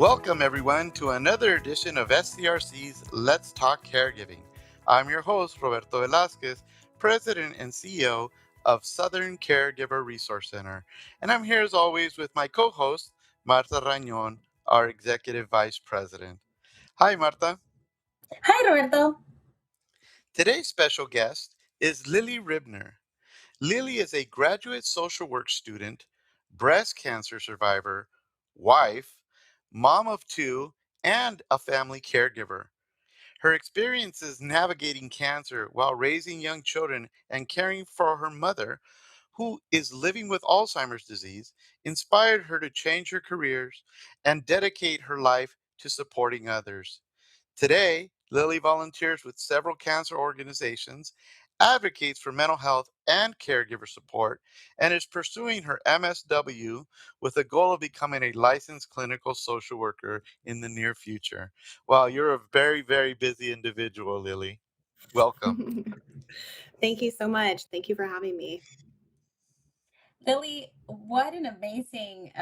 Welcome, everyone, to another edition of SCRC's Let's Talk Caregiving. I'm your host, Roberto Velasquez, President and CEO of Southern Caregiver Resource Center. And I'm here, as always, with my co host, Marta Rañón, our Executive Vice President. Hi, Marta. Hi, Roberto. Today's special guest is Lilly Ribner. Lilly is a graduate social work student, breast cancer survivor, wife, mom of two, and a family caregiver. Her experiences navigating cancer while raising young children and caring for her mother, who is living with Alzheimer's disease, inspired her to change her careers and dedicate her life to supporting others. Today, Lilly volunteers with several cancer organizations, advocates for mental health and caregiver support, and is pursuing her MSW with the goal of becoming a licensed clinical social worker in the near future. Wow, you're a very, very busy individual, Lilly. Welcome. Thank you so much. Thank you for having me. Lilly, what an amazing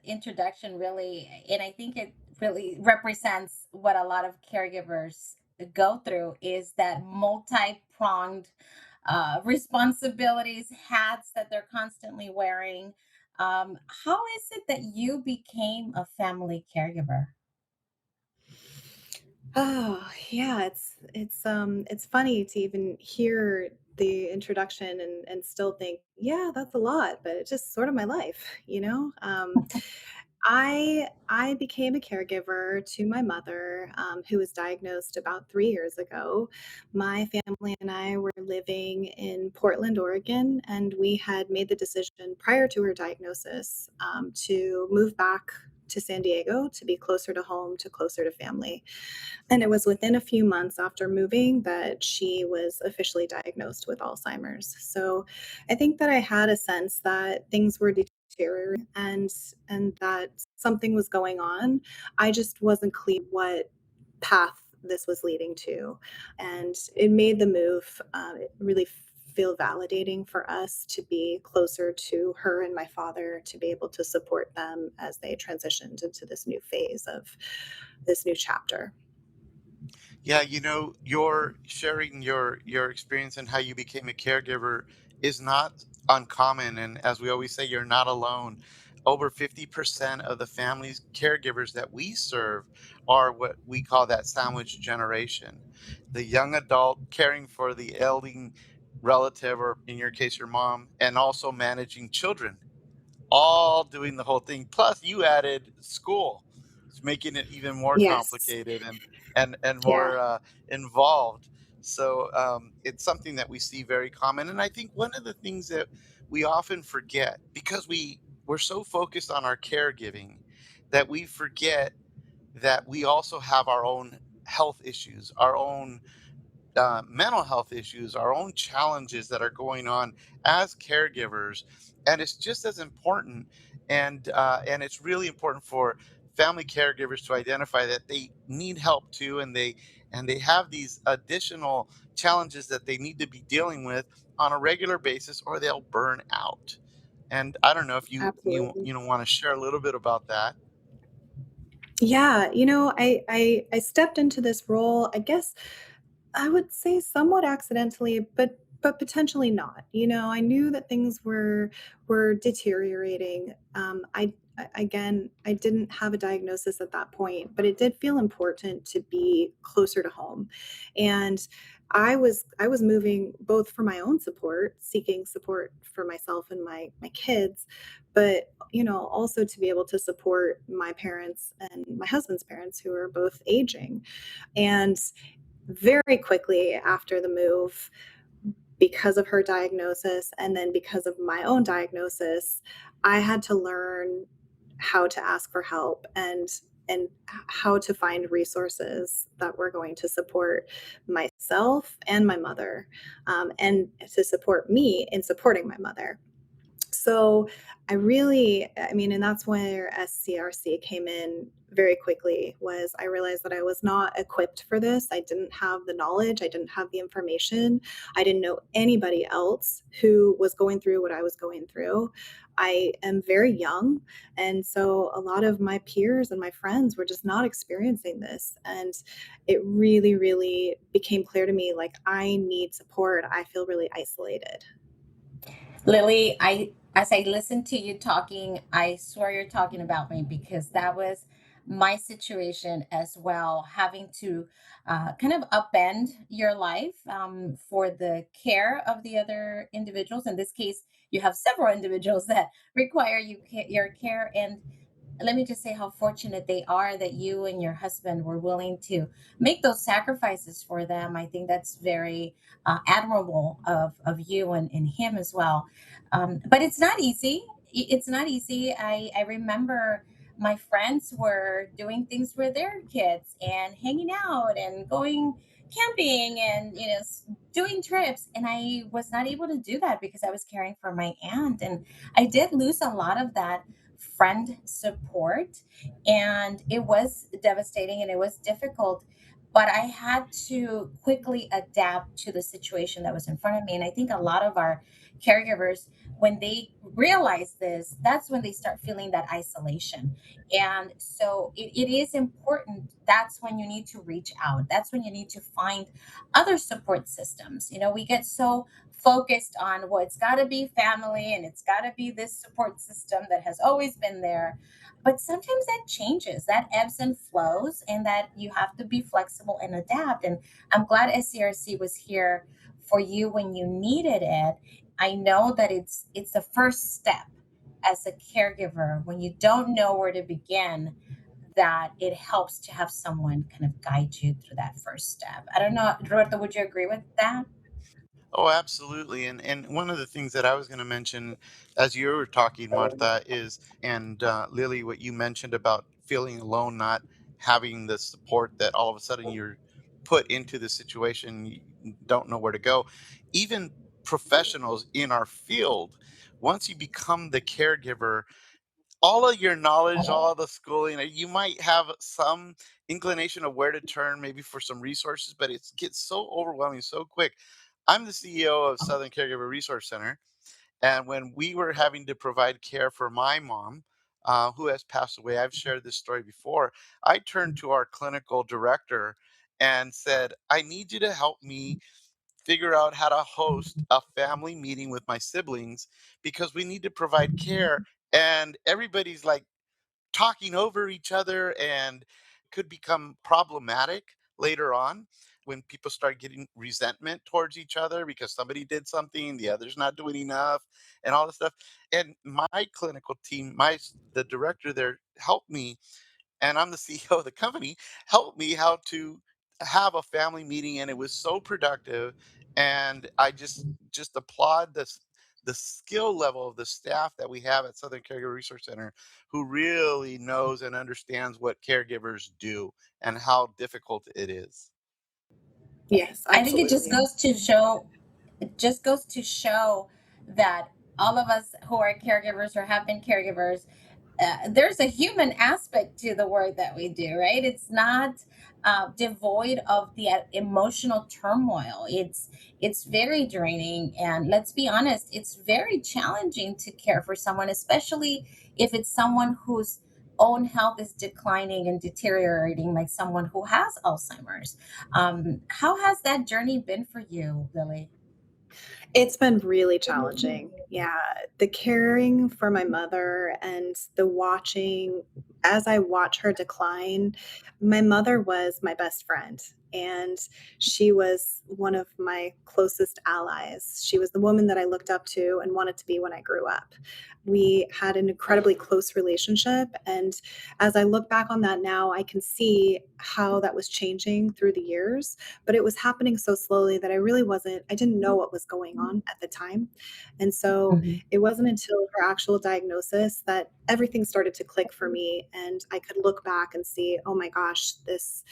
introduction, really. And I think it really represents what a lot of caregivers go through is that multi-pronged responsibilities, hats that they're constantly wearing. How is it that you became a family caregiver? Oh, yeah, it's funny to even hear the introduction and still think, yeah, that's a lot, but it's just sort of my life, you know? I became a caregiver to my mother, who was diagnosed about 3 years ago. My family and I were living in Portland, Oregon, and we had made the decision prior to her diagnosis to move back to San Diego to be closer to home, to closer to family. And it was within a few months after moving that she was officially diagnosed with Alzheimer's. So I think that I had a sense that things were deteriorating and that something was going on. I just wasn't clear what path this was leading to. And it made the move really feel validating for us to be closer to her and my father, to be able to support them as they transitioned into this new phase of this new chapter. Yeah, your sharing your experience and how you became a caregiver is not uncommon. And as we always say, you're not alone. Over 50% of the families caregivers that we serve are what we call that sandwich generation. The young adult caring for the ailing relative, or in your case, your mom, and also managing children, all doing the whole thing. Plus, you added school, it's making it even more Yes. complicated and Yeah. more involved. So it's something that we see very common. And I think one of the things that we often forget, because we're so focused on our caregiving, that we forget that we also have our own health issues, our own mental health issues, our own challenges that are going on as caregivers, and it's just as important. And it's really important for family caregivers to identify that they need help too, and they have these additional challenges that they need to be dealing with on a regular basis, or they'll burn out. And I don't know if Absolutely. want to share a little bit about that. Yeah, I stepped into this role, I guess I would say somewhat accidentally, but potentially not. I knew that things were deteriorating. Again, I didn't have a diagnosis at that point, but it did feel important to be closer to home. And I was moving both for my own support, seeking support for myself and my kids, but also to be able to support my parents and my husband's parents who are both aging. And very quickly after the move, because of her diagnosis and then because of my own diagnosis, I had to learn how to ask for help and how to find resources that were going to support myself and my mother, and to support me in supporting my mother. So I really, I mean, and that's where SCRC came in very quickly, was I realized that I was not equipped for this. I didn't have the knowledge, I didn't have the information. I didn't know anybody else who was going through what I was going through. I am very young, and so a lot of my peers and my friends were just not experiencing this. And it really, really became clear to me, like, I need support. I feel really isolated. Lily, I as I listen to you talking, I swear you're talking about me because that was my situation as well, having to kind of upend your life for the care of the other individuals. In this case, you have several individuals that require your care, and let me just say how fortunate they are that you and your husband were willing to make those sacrifices for them. I think that's very admirable of you and him as well. But it's not easy. It's not easy. I remember my friends were doing things with their kids and hanging out and going camping and doing trips, and I was not able to do that because I was caring for my aunt, and I did lose a lot of that friend support, and it was devastating and it was difficult, but I had to quickly adapt to the situation that was in front of me. And I think a lot of our caregivers, when they realize this, that's when they start feeling that isolation. And so it is important. That's when you need to reach out, that's when you need to find other support systems. We get so focused on, well, it's got to be family and it's got to be this support system that has always been there. But sometimes that changes, that ebbs and flows, and that you have to be flexible and adapt. And I'm glad SCRC was here for you when you needed it. I know that it's the first step as a caregiver when you don't know where to begin, that it helps to have someone kind of guide you through that first step. I don't know, Roberto, would you agree with that? Oh, absolutely. And one of the things that I was going to mention as you were talking, Martha, is and Lily, what you mentioned about feeling alone, not having the support that all of a sudden you're put into the situation, you don't know where to go. Even professionals in our field, once you become the caregiver, all of your knowledge, all the schooling, you might have some inclination of where to turn, maybe for some resources, but it gets so overwhelming so quick. I'm the CEO of Southern Caregiver Resource Center, and when we were having to provide care for my mom, who has passed away, I've shared this story before. I turned to our clinical director and said, I need you to help me figure out how to host a family meeting with my siblings because we need to provide care. And everybody's like talking over each other and could become problematic later on when people start getting resentment towards each other because somebody did something, the other's not doing enough, and all this stuff. And my clinical team, the director there helped me, and I'm the CEO of the company, helped me how to have a family meeting, and it was so productive. And I just applaud the skill level of the staff that we have at Southern Caregiver Resource Center, who really knows and understands what caregivers do and how difficult it is. Yes, I think it just absolutely. goes to show, it just goes to show that all of us who are caregivers or have been caregivers, there's a human aspect to the work that we do, right? It's not devoid of the emotional turmoil. It's very draining, and let's be honest, it's very challenging to care for someone, especially if it's someone whose own health is declining and deteriorating, like someone who has Alzheimer's. How has that journey been for you, Lily? It's been really challenging. Yeah, the caring for my mother and the watching as I watch her decline. My mother was my best friend, and she was one of my closest allies. She was the woman that I looked up to and wanted to be when I grew up. We had an incredibly close relationship, and as I look back on that now, I can see how that was changing through the years, but it was happening so slowly that I didn't know what was going on at the time. And so Mhm. it wasn't until her actual diagnosis that everything started to click for me, and I could look back and see, oh my gosh, this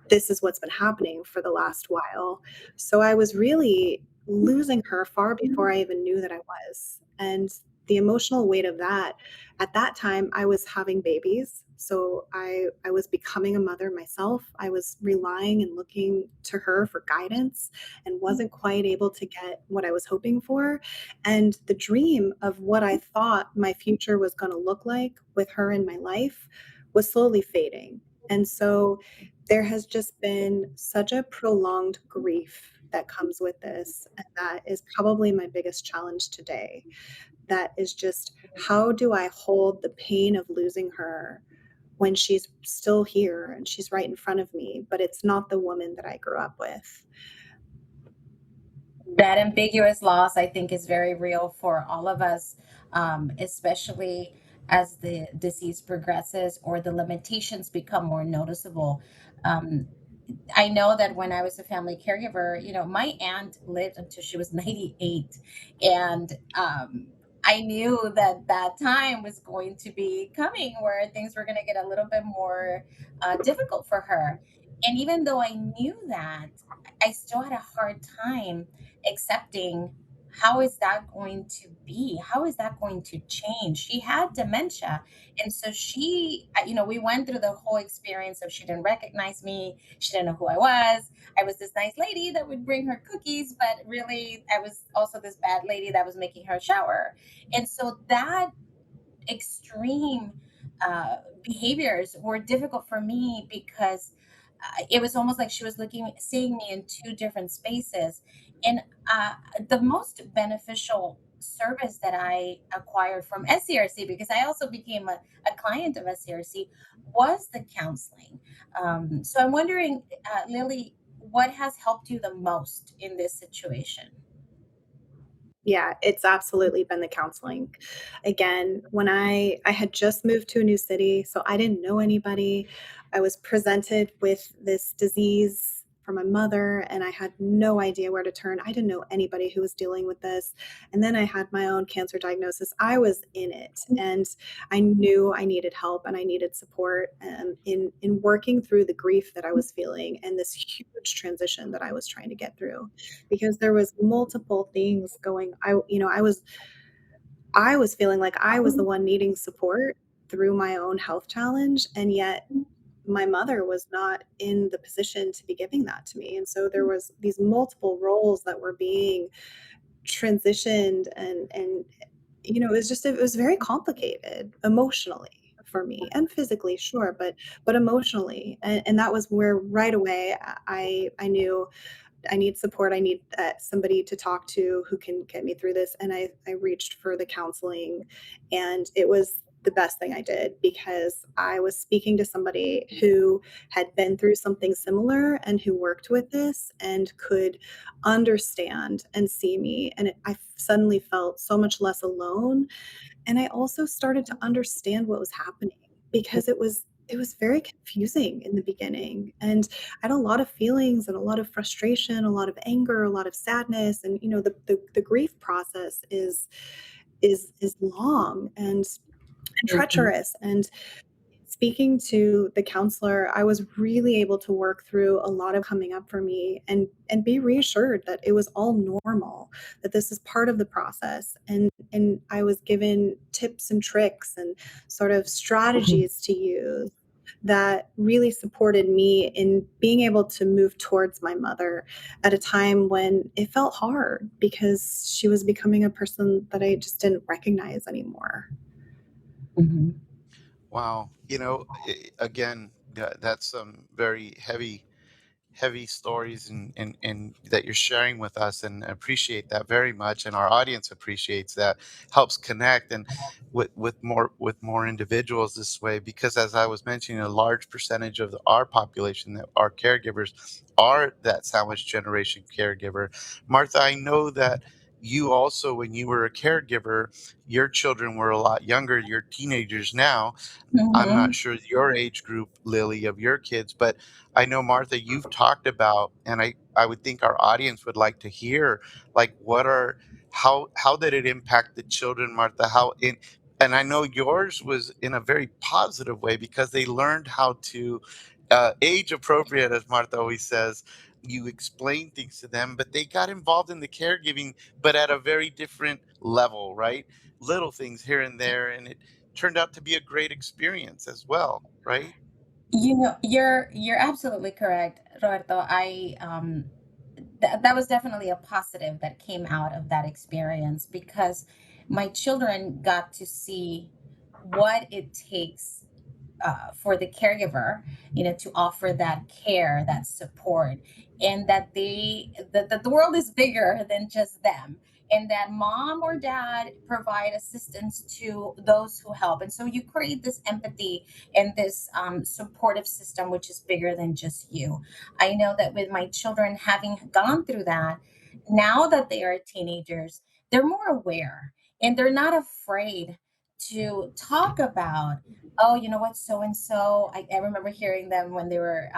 is what's been happening for the last while. So I was really losing her far before I even knew that I was. And the emotional weight of that, at that time, I was having babies. So I was becoming a mother myself. I was relying and looking to her for guidance and wasn't quite able to get what I was hoping for. And the dream of what I thought my future was going to look like with her in my life was slowly fading. And so there has just been such a prolonged grief that comes with this. And that is probably my biggest challenge today. That is just, how do I hold the pain of losing her when she's still here and she's right in front of me, but it's not the woman that I grew up with? That ambiguous loss, I think, is very real for all of us, especially as the disease progresses or the limitations become more noticeable. Um, I know that when I was a family caregiver, my aunt lived until she was 98. And I knew that that time was going to be coming where things were going to get a little bit more difficult for her. And even though I knew that, I still had a hard time accepting how is that going to be? How is that going to change? She had dementia. And so we went through the whole experience of she didn't recognize me. She didn't know who I was. I was this nice lady that would bring her cookies, but really I was also this bad lady that was making her shower. And so that extreme behaviors were difficult for me because it was almost like she was seeing me in two different spaces. And uh, the most beneficial service that I acquired from SCRC, because I also became a client of SCRC, was the counseling. So I'm wondering, Lily, what has helped you the most in this situation? Yeah, it's absolutely been the counseling. Again, when I had just moved to a new city, so I didn't know anybody. I was presented with this disease from my mother, and I had no idea where to turn. I didn't know anybody who was dealing with this. And then I had my own cancer diagnosis. I was in it, and I knew I needed help and I needed support in working through the grief that I was feeling and this huge transition that I was trying to get through, because there was multiple things going. I was feeling like I was the one needing support through my own health challenge, and yet my mother was not in the position to be giving that to me. And so there was these multiple roles that were being transitioned, and it was very complicated emotionally for me, and physically, sure, but emotionally. And that was where right away I knew I need support. I need somebody to talk to who can get me through this. And I reached for the counseling, and it was the best thing I did, because I was speaking to somebody who had been through something similar and who worked with this and could understand and see me. And I suddenly felt so much less alone. And I also started to understand what was happening, because it was very confusing in the beginning. And I had a lot of feelings and a lot of frustration, a lot of anger, a lot of sadness. And the grief process is long and Mhm. treacherous. And speaking to the counselor, I was really able to work through a lot of coming up for me, and be reassured that it was all normal, that this is part of the process. And I was given tips and tricks and sort of Mhm. strategies to use that really supported me in being able to move towards my mother at a time when it felt hard, because she was becoming a person that I just didn't recognize anymore. Mhm. Wow. Again, that's some very heavy stories and that you're sharing with us, and appreciate that very much, and our audience appreciates that. Helps connect and with more individuals this way, because as I was mentioning, a large percentage of our population that are caregivers are that sandwich generation caregiver. Martha, I know that you also, when you were a caregiver, your children were a lot younger. You're teenagers now. I'm not Mhm. sure your age group, Lily, of your kids, but I know, Martha, you've talked about, and I would think our audience would like to hear, like, how did it impact the children, Martha? And I know yours was in a very positive way, because they learned how to age appropriate, as Martha always says, you explain things to them, but they got involved in the caregiving, but at a very different level, right? Little things here and there, and it turned out to be a great experience as well, right? You're absolutely correct, Roberto. That was definitely a positive that came out of that experience because my children got to see what it takes for the caregiver, to offer that care, that support, and that the world is bigger than just them, and that mom or dad provide assistance to those who help. And so you create this empathy and this supportive system, which is bigger than just you. I know that with my children having gone through that, now that they are teenagers, they're more aware and they're not afraid to talk about, oh, you know what, so and so. I remember hearing them when they were,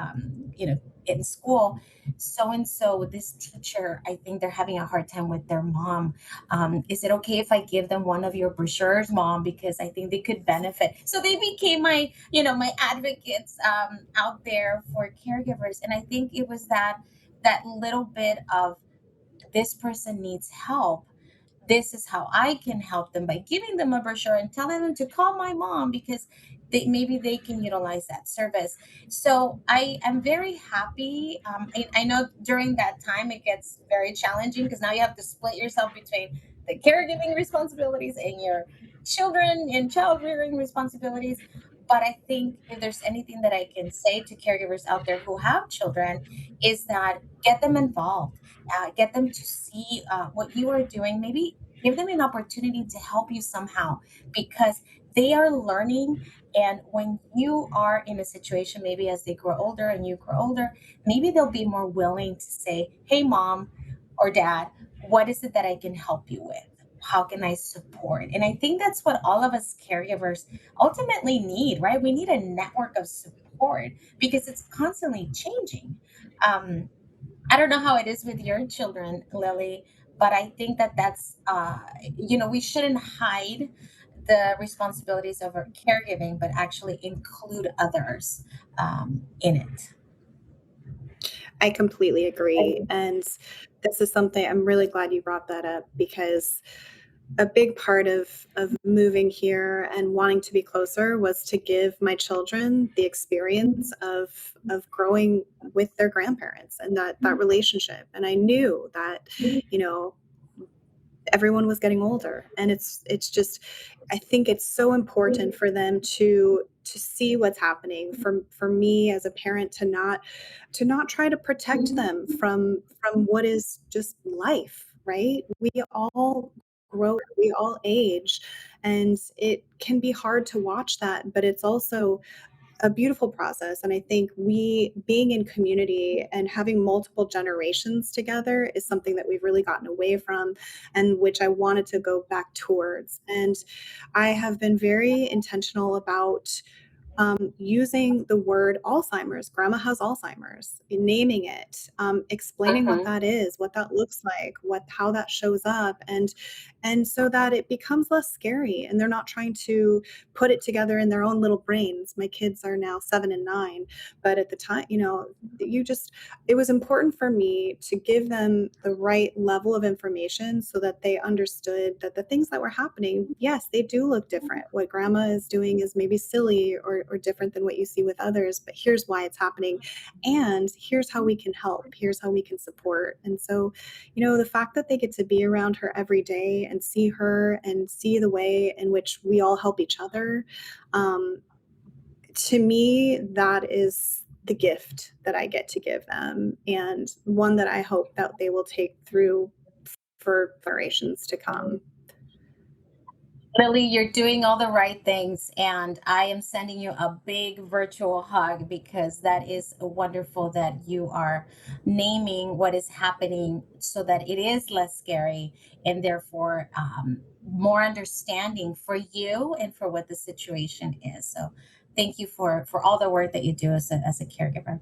in school. So and so, this teacher, I think they're having a hard time with their mom. Is it okay if I give them one of your brochures, mom? Because I think they could benefit. So they became my advocates out there for caregivers. And I think it was that little bit of, this person needs help, this is how I can help them, by giving them a brochure and telling them to call my mom because maybe they can utilize that service. So I am very happy. I know during that time it gets very challenging because now you have to split yourself between the caregiving responsibilities and your children and child rearing responsibilities. But I think if there's anything that I can say to caregivers out there who have children, is that get them involved, get them to see what you are doing. Maybe give them an opportunity to help you somehow, because they are learning. And when you are in a situation, maybe as they grow older and you grow older, maybe they'll be more willing to say, hey, mom or dad, what is it that I can help you with? How can I support? And I think that's what all of us caregivers ultimately need, right? We need a network of support because it's constantly changing. um, I don't know how it is with your children, Lily, but I think that we shouldn't hide the responsibilities of our caregiving, but actually include others in it. I completely agree. And this is something I'm really glad you brought that up because a big part of moving here and wanting to be closer was to give my children the experience of growing with their grandparents and that relationship. And I knew that, you know, everyone was getting older, and it's just, I think it's so important for them to see what's happening, for me as a parent to not try to protect them from what is just life, right? We all grow, we all age, and it can be hard to watch that, but it's also a beautiful process. And I think we being in community and having multiple generations together is something that we've really gotten away from, and which I wanted to go back towards. And I have been very intentional about using the word Alzheimer's. Grandma has Alzheimer's, naming it, explaining what Mhm. that is, what that looks like, what how that shows up, and so that it becomes less scary, and they're not trying to put it together in their own little brains. My kids are now 7 and 9, but at the time, you just it was important for me to give them the right level of information so that they understood that the things that were happening, yes, they do look different. What grandma is doing is maybe silly or different than what you see with others, but here's why it's happening. And here's how we can help. Here's how we can support. And so, the fact that they get to be around her every day and see her and see the way in which we all help each other, um, to me, that is the gift that I get to give them, and one that I hope that they will take through for generations to come. Lily, you're doing all the right things, and I am sending you a big virtual hug because that is wonderful that you are naming what is happening so that it is less scary and therefore more understanding for you and for what the situation is. So, thank you for all the work that you do as a caregiver.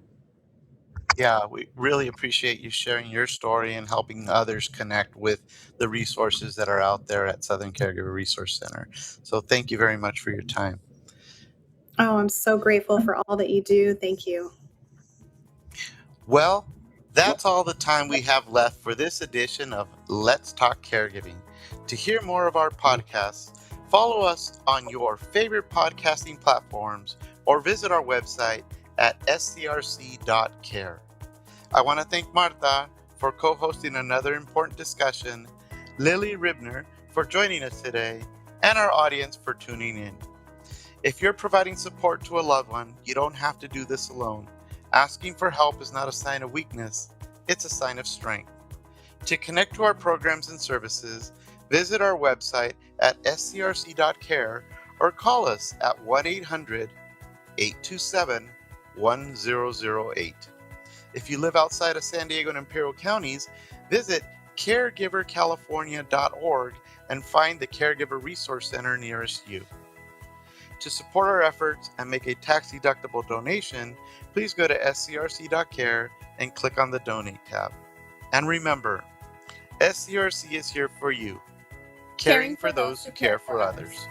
Yeah, we really appreciate you sharing your story and helping others connect with the resources that are out there at Southern Caregiver Resource Center. So thank you very much for your time. Oh, I'm so grateful for all that you do. Thank you. Well, That's all the time we have left for this edition of Let's Talk Caregiving. To hear more of our podcasts, follow us on your favorite podcasting platforms or visit our website at scrc.care. I want to thank Martha for co-hosting another important discussion, Lilly Ribner for joining us today, and our audience for tuning in. If you're providing support to a loved one, you don't have to do this alone. Asking for help is not a sign of weakness, it's a sign of strength. To connect to our programs and services, visit our website at scrc.care or call us at 1-800-827-1008. If you live outside of San Diego and Imperial counties, visit caregivercalifornia.org and find the Caregiver Resource Center nearest you. To support our efforts and make a tax-deductible donation, please go to scrc.care and click on the Donate tab. And remember, SCRC is here for you, caring for those who care for others.